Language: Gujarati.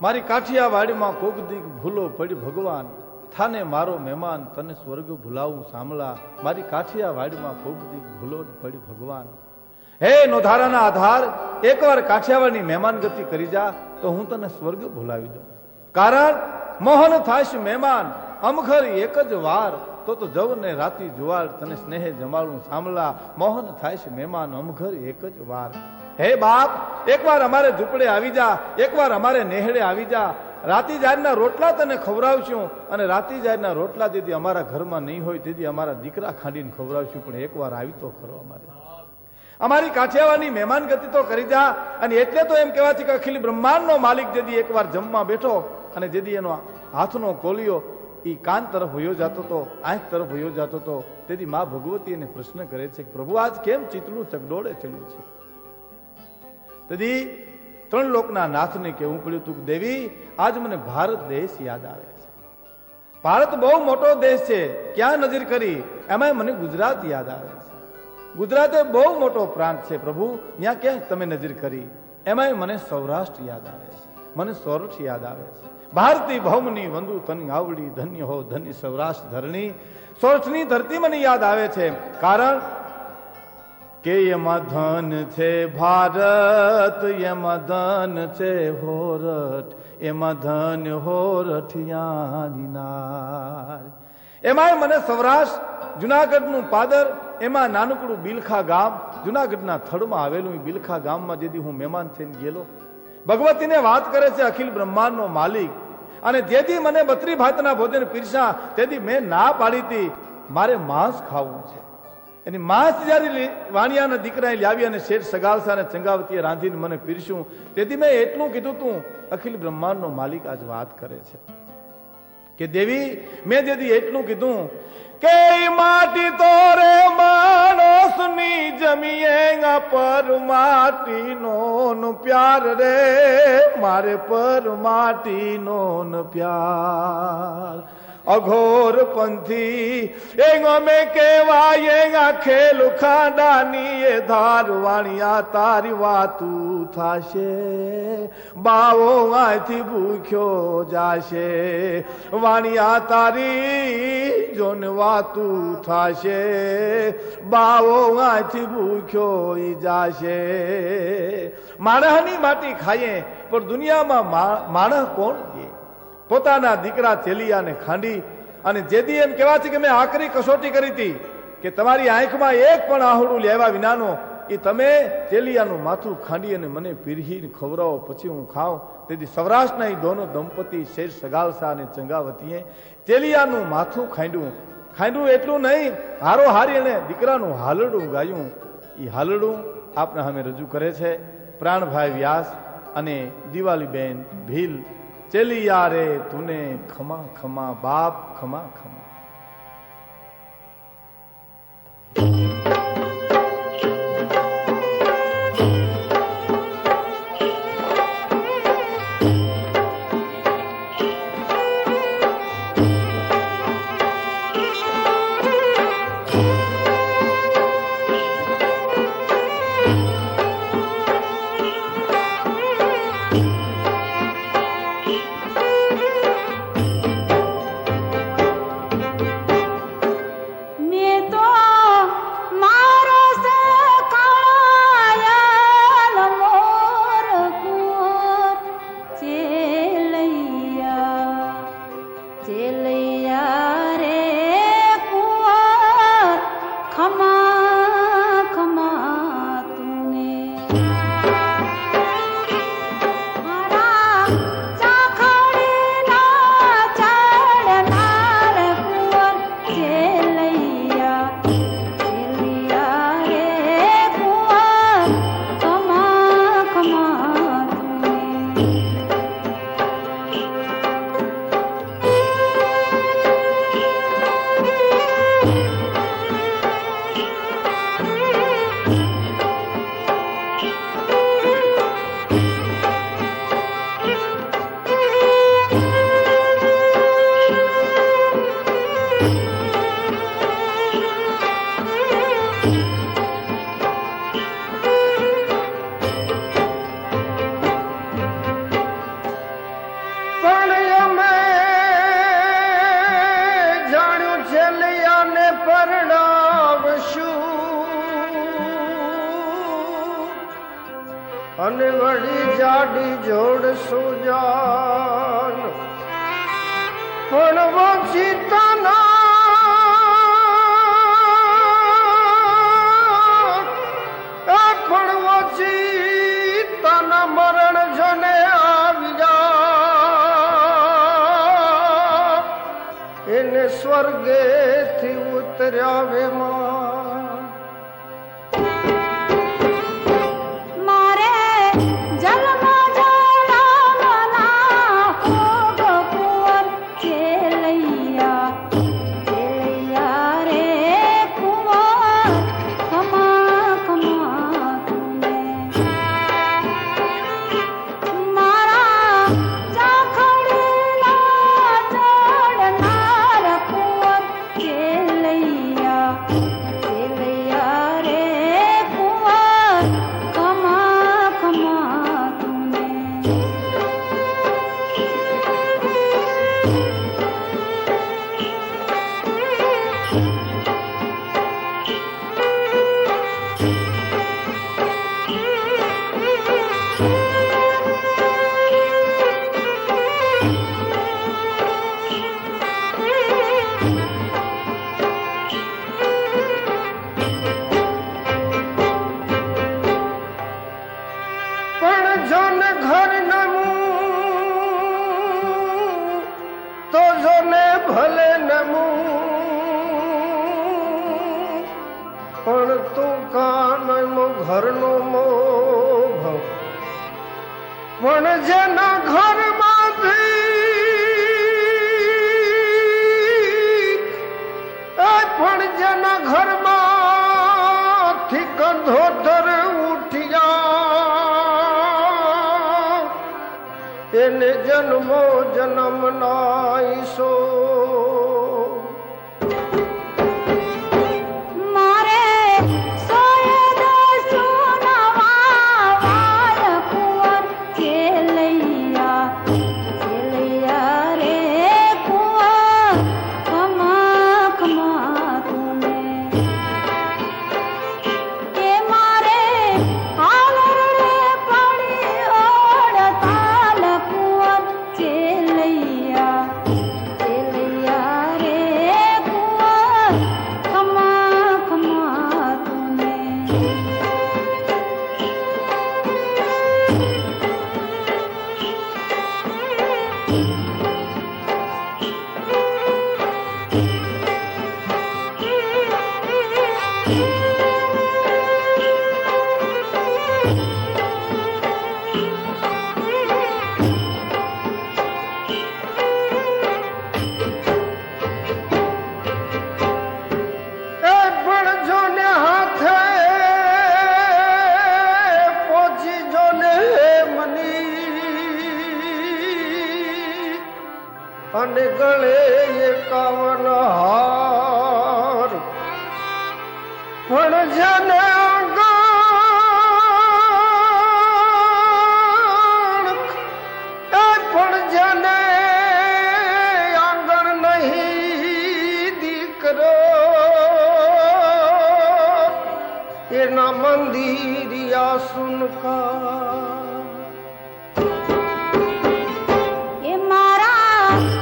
મારી કાઠિયાવાડીમાં કોક દીક ભૂલો પડી ભગવાન, થાને મારો મહેમાન, તને સ્વર્ગ ભૂલાવું સાંભળા. મારી કાઠિયાવાડીમાં કોક દીક ભૂલો પડી ભગવાન. હે નોધારાના આધાર, એકવાર કાઠિયાવાડની મહેમાન ગતિ કરી જા તો હું તને સ્વર્ગ ભૂલાવી દઉં. કારણ મોહન થાશ મહેમાન અમખર એક જ વાર, તો જવ ને રાતી જુવાર, તને સ્નેહે જમાડું સાંભળા. મોહન થાશ મહેમાન અમખર એક જ વાર. હે બાપ, એકવાર અમારે ઝૂંપડે આવી જા, એકવાર અમારે નેહડે આવી જા. રાતી જારના રોટલા તને ખવડાવશું, અને રાતી જારના રોટલા તેથી અમારા ઘરમાં નહીં હોય તેથી અમારા દીકરા ખાંડીને ખવડાવશું, પણ એકવાર આવી તો ખરો અમારી કાઠિયાવાડની મહેમાન ગતિ તો કરી જા. અને એટલે તો એમ કહેવાય છે કે અખિલ બ્રહ્માંડનો માલિક જેથી એકવાર જમવા બેઠો અને જેથી એનો હાથનો કોલિયો એ કાન તરફ વયો જતો હતો, આંખ તરફ વયો જતો હતો, તેથી મા ભગવતી એને પ્રશ્ન કરે છે કે પ્રભુ આજ કેમ ચિતલું ચગડોળે ચડ્યું છે? તેથી ત્રણ લોકના નાથને કહેવું પડ્યું હતું કે દેવી આજ મને ભારત દેશ યાદ આવે છે. ભારત બહુ મોટો દેશ છે, ક્યાં નજર કરી? એમાં મને ગુજરાત યાદ આવે છે. ગુજરાત એ બહુ મોટો પ્રાંત છે પ્રભુ, ત્યાં ક્યાં તમે નજર કરી? એમાં મને સૌરાષ્ટ્ર યાદ આવે છે, મને સૌરાષ્ટ્ર યાદ આવે છે. ભારતી ભૌમની વંદુ તની આવડી, ધન્ય હો ધન્ય સૌરાષ્ટ્ર ધરણી. સૌરાષ્ટ્રની ધરતી મને યાદ આવે છે, કારણ કે એમાં ધન છે ભારત, એમાં ધન છે હોરઠ, એમાં ધન હોરઠિયાની નાર. એમાંય મને સૌરાષ્ટ્ર, જુનાગઢનું પાદર, એમાં નાનકડું બિલખા ગામ, જુનાગઢના થડમાં આવેલું બિલખા ગામમાં જેથી હું મહેમાન થઈને ગયેલો. ભગવતીને વાત કરે છે અખિલ બ્રહ્માંડનો માલિક, અને જેથી મને 32 ભાતના ભોજન પીરસા તેથી મેં ના પાડી હતી મારે માંસ ખાવું છે. એની માંસ જયારે વાણિયાના દીકરાએ લાવી અને શેઠ સગાલસા અને ચંગાવતીએ રાંધીને મને પીરસ્યું, તેથી મેં એટલું કીધું તું. અખિલ બ્રહ્માંડનો માલિક આજ વાત કરે છે કે દેવી મેં જેથી એટલું કીધું કે માટી તો રે માણસની જમીએ પર માટીનો પ્યાર રે, મારે પર માટીનો પ્યાર. અઘોર પંથી અમે કેવાય ખેલ ખાડાની એ ધાર વાણિયા તારી વાતું થાશે, બાવો આથી ભૂખ્યો જાશે. વાણિયા તારી જોન વાતું થાશે, બાવો આથી ભૂખ્યો જાશે. માણસની માટી ખાઈએ પણ દુનિયામાં માણસ કોણ દે? પોતાના દીકરા ચેલિયાને ખાંડી, અને જેથી એમ કહેવા છે કે મેં આકરી કસોટી કરી હતી કે તમારી આંખમાં એક પણ આહુડું લેવા વિનાનો એ તમે ચેલિયાનું માથું ખાંડી અને મને પીરહીને ખવડાવો પછી હું ખાઉં. તેથી સૌરાષ્ટ્રના એ દોનો દંપતી શેઠ સગાલસા અને ચંગાવતીએ ચેલિયાનું માથું ખાંડ્યું. એટલું નહીં, હારો હારી અને દીકરાનું હાલડું ગાયું. એ હાલડું આપણા સામે રજૂ કરે છે પ્રાણભાઈ વ્યાસ અને દિવાલીબેન ભીલ. ચેલિયા રે તુને ખમા ખમા બાપ, ખમા ખમા. અને વળી જાડી જોડ સુજાન પણ વચિતાના પણ વચિતાના મરણ જને આવ્યા એને સ્વર્ગેથી ઉતર્યા વેમાં ભલે નમું પણ તું કાનનો ઘરનો મોહ પણ જેના ઘરમાંથી પણ જેના ઘરમાંથી કંધોતર ઉઠ્યા એને જન્મો જન્મ નાઈશો અને ગળે 51 હાર પણ જેને આંગણ પણ જેને આંગણ નહીં દીકરો એના મંદિરિયા સુનકા એ મારા